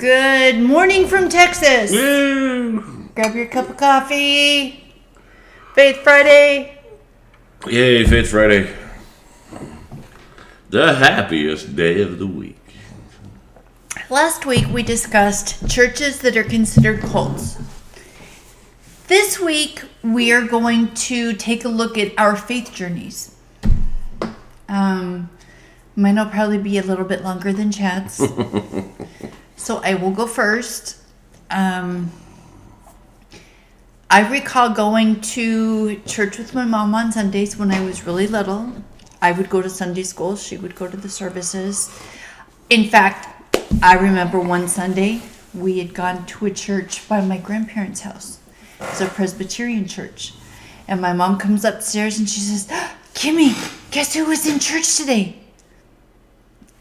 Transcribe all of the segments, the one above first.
Good morning from Texas. Woo! Grab your cup of coffee. Faith Friday. Yay, Faith Friday. The happiest day of the week. Last week we discussed churches that are considered cults. This week we are going to take a look at our faith journeys. Mine will probably be a little bit longer than Chad's. So I will go first. I recall going to church with my mom on Sundays when I was really little. I would go to Sunday school. She would go to the services. In fact, I remember one Sunday we had gone to a church by my grandparents' house. It was a Presbyterian church. And my mom comes upstairs and she says, "Kimmy, guess who was in church today?"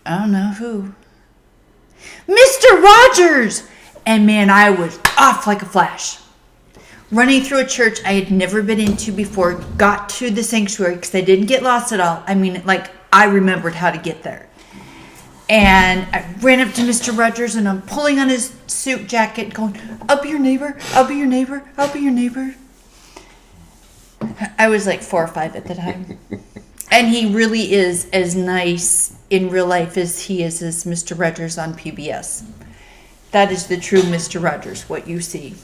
I don't know who. Mr. Rogers! And man, I was off like a flash. Running through a church I had never been into before, got to the sanctuary because I didn't get lost at all. I mean, I remembered how to get there. And I ran up to Mr. Rogers and I'm pulling on his suit jacket going, "I'll be your neighbor, I'll be your neighbor, I'll be your neighbor." I was like 4 or 5 at the time. And he really is as nice in real life as he is as Mr. Rogers on PBS. That is the true Mr. Rogers, what you see.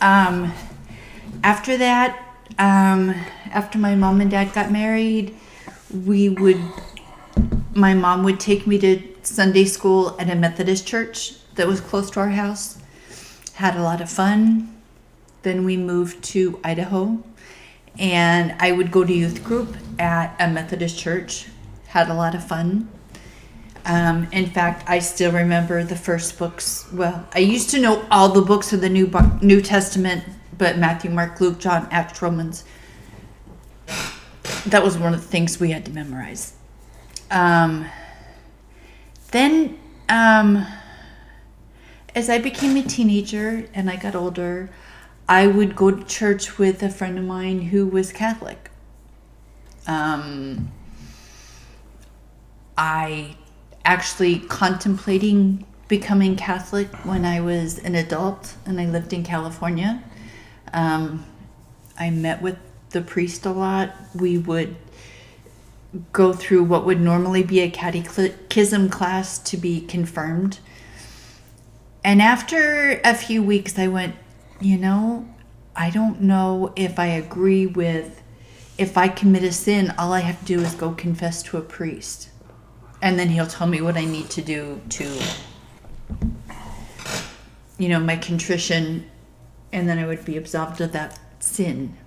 After that, after my mom and dad got married, my mom would take me to Sunday school at a Methodist church that was close to our house. Had a lot of fun. Then we moved to Idaho, and I would go to youth group at a Methodist church. Had a lot of fun. In fact, I still remember the first books. Well, I used to know all the books of the New Testament, but Matthew, Mark, Luke, John, Acts, Romans. That was one of the things we had to memorize. Then, as I became a teenager and I got older, I would go to church with a friend of mine who was Catholic. I actually contemplating becoming Catholic when I was an adult and I lived in California. I met with the priest a lot. We would go through what would normally be a catechism class to be confirmed. And after a few weeks, I went, I don't know if I agree with, if I commit a sin, all I have to do is go confess to a priest. And then he'll tell me what I need to do to, my contrition, and then I would be absolved of that sin.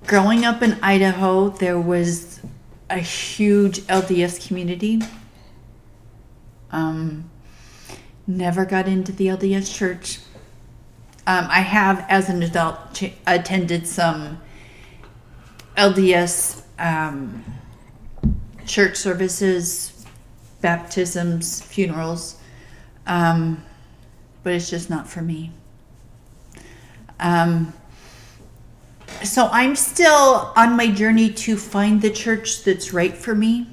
Growing up in Idaho, there was a huge LDS community. Never got into the LDS church. I have, as an adult, attended some LDS church services, baptisms, funerals, but it's just not for me. So I'm still on my journey to find the church that's right for me.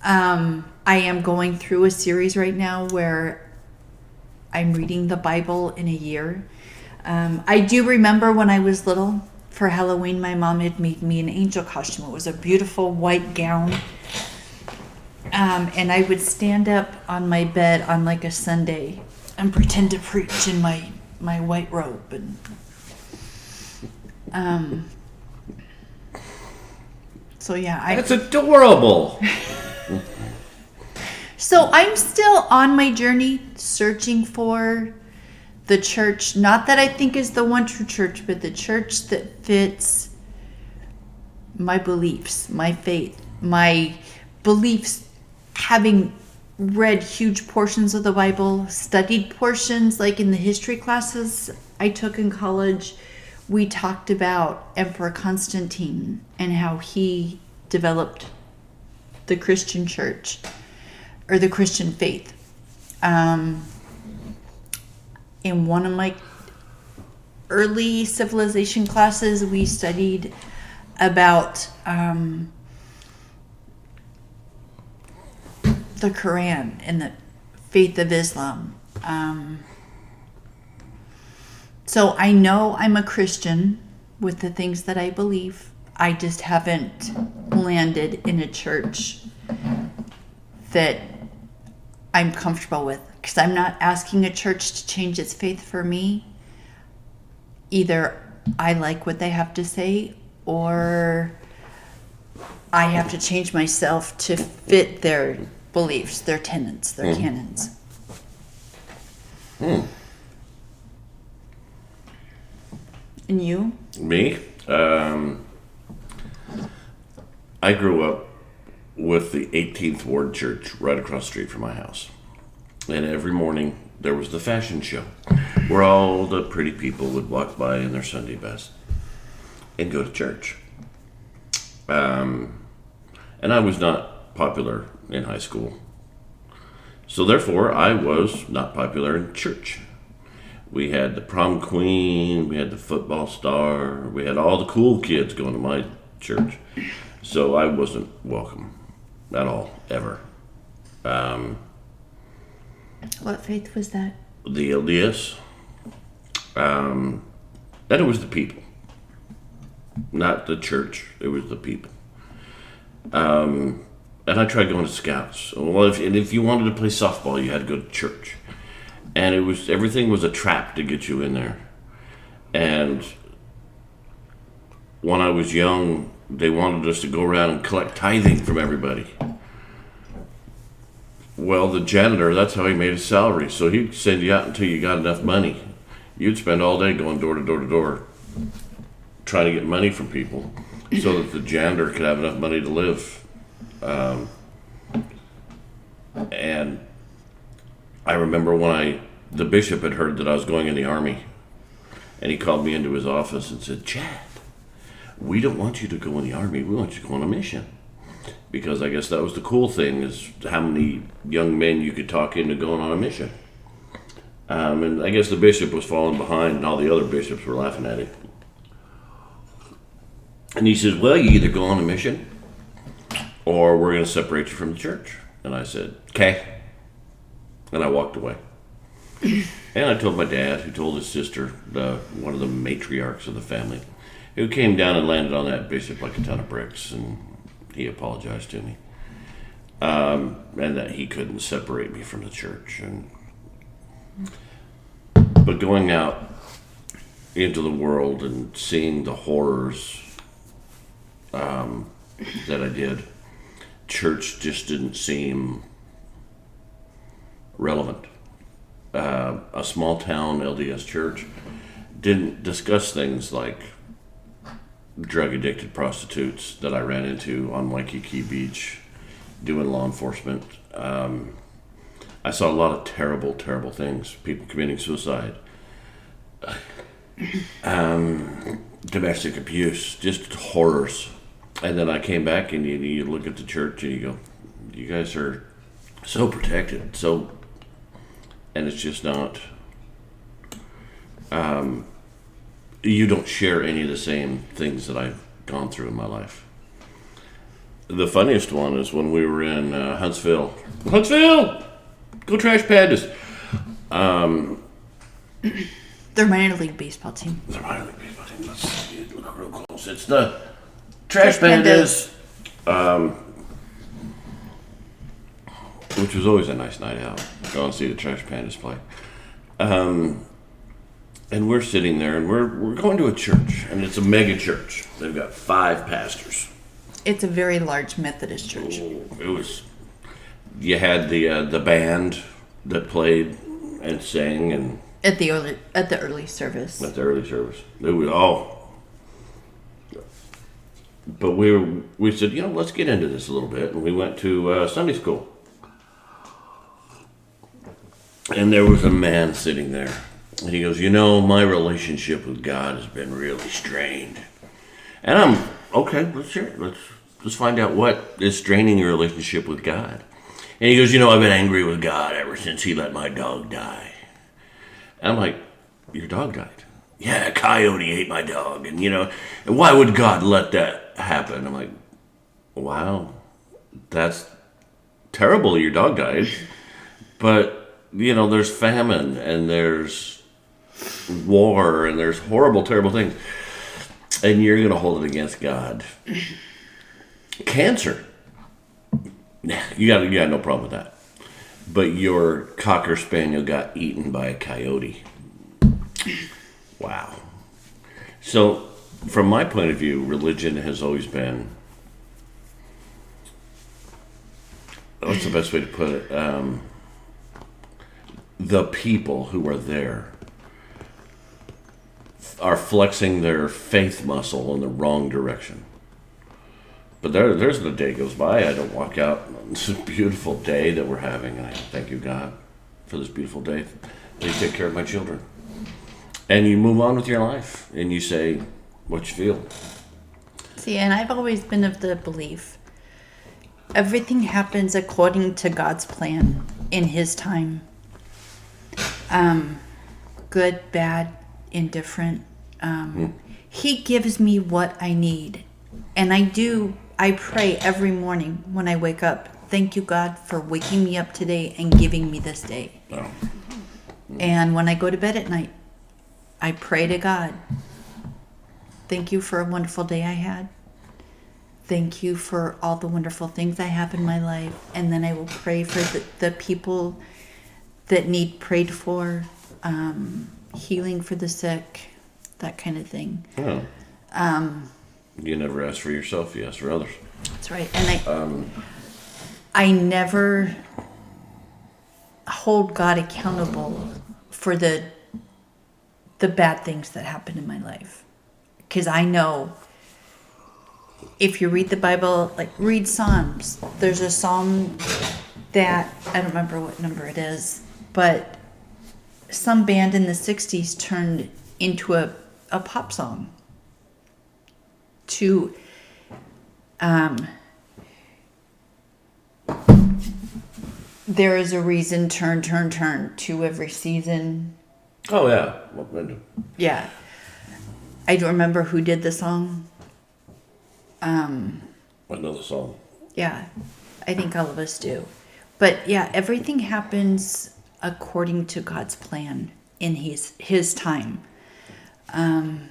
I am going through a series right now where I'm reading the Bible in a year. I do remember when I was little, for Halloween, my mom had made me an angel costume. It was a beautiful white gown. And I would stand up on my bed on like a Sunday and pretend to preach in my white robe. And so yeah, That's adorable. So I'm still on my journey searching for the church, not that I think is the one true church, but the church that fits my beliefs, my faith, my beliefs, having read huge portions of the Bible, studied portions, like in the history classes I took in college, we talked about Emperor Constantine and how he developed the Christian church or the Christian faith. In one of my early civilization classes, we studied about the Quran and the faith of Islam. So I know I'm a Christian with the things that I believe. I just haven't landed in a church that I'm comfortable with, because I'm not asking a church to change its faith for me. Either I like what they have to say, or I have to change myself to fit their beliefs, their tenets, their canons. And you? Me? I grew up with the 18th Ward Church right across the street from my house. And every morning there was the fashion show where all the pretty people would walk by in their Sunday best and go to church. And I was not popular in high school. So therefore, I was not popular in church. We had the prom queen, we had the football star, we had all the cool kids going to my church. So I wasn't welcome at all, ever. What faith was that? The LDS. And it was the people. Not the church, it was the people. And I tried going to scouts. Well, if you wanted to play softball, you had to go to church. And everything was a trap to get you in there. And when I was young, they wanted us to go around and collect tithing from everybody. Well, the janitor, that's how he made his salary. So he'd send you out until you got enough money. You'd spend all day going door to door to door trying to get money from people so that the janitor could have enough money to live. And I remember when the bishop had heard that I was going in the army, and he called me into his office and said, "Chad, we don't want you to go in the army, we want you to go on a mission." Because I guess that was the cool thing, is how many young men you could talk into going on a mission. And I guess the bishop was falling behind, and all the other bishops were laughing at him. And he says, "Well, you either go on a mission, or we're going to separate you from the church." And I said, "Okay." And I walked away. And I told my dad, who told his sister, one of the matriarchs of the family, who came down and landed on that bishop like a ton of bricks, and he apologized to me. And that he couldn't separate me from the church. But going out into the world and seeing the horrors that I did, church just didn't seem relevant. A small town LDS church didn't discuss things like drug addicted prostitutes that I ran into on Waikiki Beach doing law enforcement. I saw a lot of terrible, terrible things. People committing suicide, domestic abuse, just horrors. And then I came back, and you look at the church and you go, you guys are so protected, and it's just not, you don't share any of the same things that I've gone through in my life. The funniest one is when we were in Huntsville, go Trash Pandas. Their minor league baseball team. Let's see, look real close. It's the Trash Pandas. Which was always a nice night out. Go and see the Trash Pandas play. And we're sitting there, and we're going to a church, and it's a mega church. They've got 5 pastors. It's a very large Methodist church. It was. You had the band that played and sang, and At the early service. At the early service, it was But we said, let's get into this a little bit, and we went to Sunday school. And there was a man sitting there, and he goes, my relationship with God has been really strained. And I'm, okay, let's hear it. Let's find out what is straining your relationship with God. And he goes, I've been angry with God ever since he let my dog die. And I'm like, your dog died? Yeah, a coyote ate my dog. And, and why would God let that happen? I'm like, wow, that's terrible your dog died, but, there's famine and there's war and there's horrible, terrible things. And you're going to hold it against God. Cancer. You got no problem with that. But your Cocker Spaniel got eaten by a coyote. Wow. So, from my point of view, religion has always been, what's the best way to put it? The people who are there are flexing their faith muscle in the wrong direction. But there's the day goes by, I don't walk out on this beautiful day that we're having, and I thank you, God, for this beautiful day. They take care of my children. And you move on with your life, and you say what you feel. See, and I've always been of the belief everything happens according to God's plan in His time. Good, bad, indifferent. He gives me what I need. And I pray every morning when I wake up, thank you, God, for waking me up today and giving me this day. Oh. And when I go to bed at night, I pray to God, thank you for a wonderful day I had. Thank you for all the wonderful things I have in my life. And then I will pray for the people that need prayed for, healing for the sick, that kind of thing. Oh. You never ask for yourself, you ask for others. That's right. And I never hold God accountable for the bad things that happen in my life. Because I know if you read the Bible, like read Psalms, there's a psalm that, I don't remember what number it is, but some band in the 60s turned into a pop song to there is a reason, turn to every season. Oh, yeah. Yeah. I don't remember who did the song. Another song. Yeah, I think all of us do. But yeah, everything happens according to God's plan in His time. And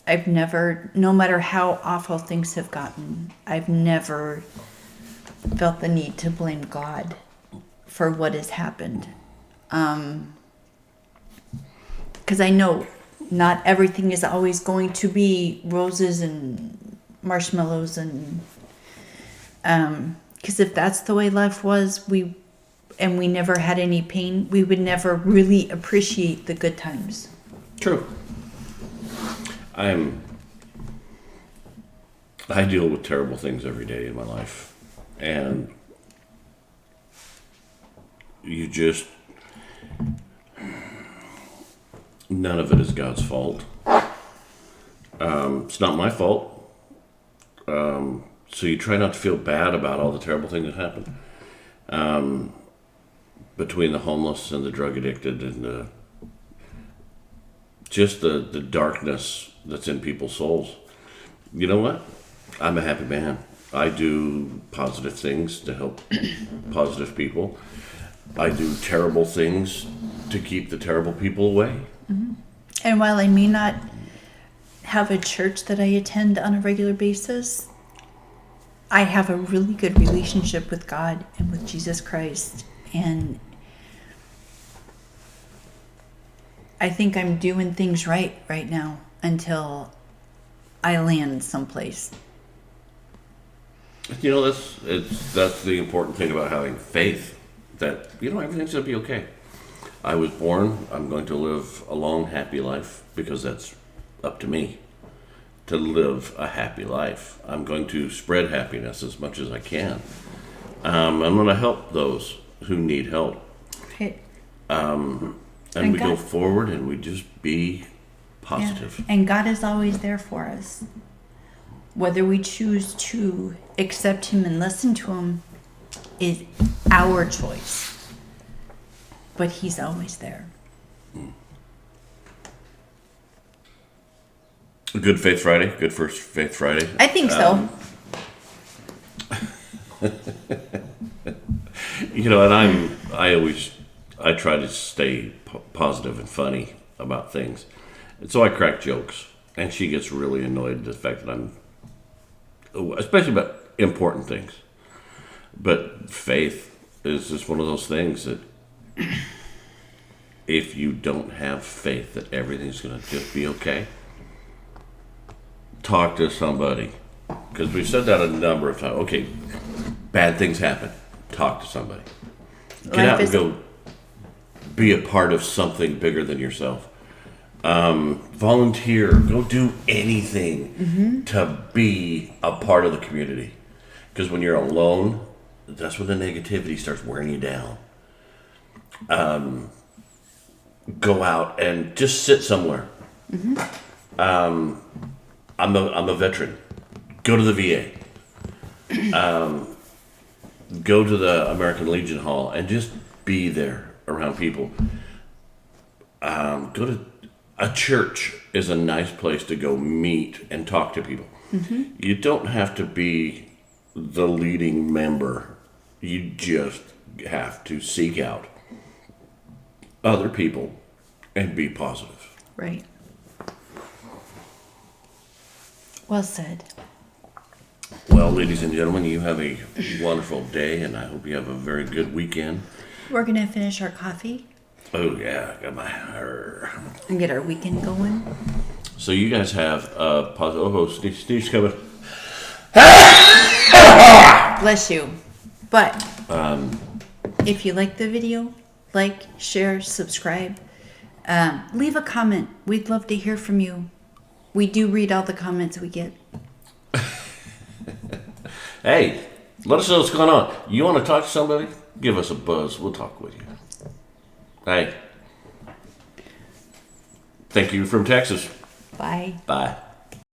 I've never, no matter how awful things have gotten, I've never felt the need to blame God for what has happened. Because I know not everything is always going to be roses and marshmallows and because if that's the way life was, we never had any pain, we would never really appreciate the good times. True. I deal with terrible things every day in my life, and none of it is God's fault. It's not my fault. So you try not to feel bad about all the terrible things that happen. Between the homeless and the drug addicted and just the darkness that's in people's souls. You know what? I'm a happy man. I do positive things to help positive people. I do terrible things to keep the terrible people away. Mm-hmm. And while I may not have a church that I attend on a regular basis, I have a really good relationship with God and with Jesus Christ. And I think I'm doing things right now until I land someplace. You know, that's the important thing about having faith, that, everything's going to be okay. I was born, I'm going to live a long, happy life because that's up to me to live a happy life. I'm going to spread happiness as much as I can. I'm going to help those who need help. Okay. And we go forward and we just be positive. Yeah. And God is always there for us. Whether we choose to accept Him and listen to Him is our choice. But He's always there. Good Faith Friday. Good First Faith Friday. I think so. And I try to stay positive and funny about things. And so I crack jokes. And she gets really annoyed at the fact that especially about important things. But faith is just one of those things that if you don't have faith that everything's going to just be okay, talk to somebody. Because we've said that a number of times. Okay, bad things happen. Talk to somebody. Get out and go be a part of something bigger than yourself. Volunteer. Go do anything to be a part of the community. Because when you're alone, that's when the negativity starts wearing you down. Go out and just sit somewhere. I'm a veteran. Go to the VA. Go to the American Legion Hall and just be there around people. Go to a church is a nice place to go meet and talk to people. You don't have to be the leading member. You just have to seek out other people and be positive. Right. Well said. Well, ladies and gentlemen, you have a wonderful day, and I hope you have a very good weekend. We're going to finish our coffee. Oh, yeah. I got my... And get our weekend going. So you guys have positive... Oh, Steve's coming. Bless you. But if you like the video, like, share, subscribe. Leave a comment. We'd love to hear from you. We do read all the comments we get. Hey, let us know what's going on. You want to talk to somebody? Give us a buzz. We'll talk with you. Hey. Thank you from Texas. Bye. Bye.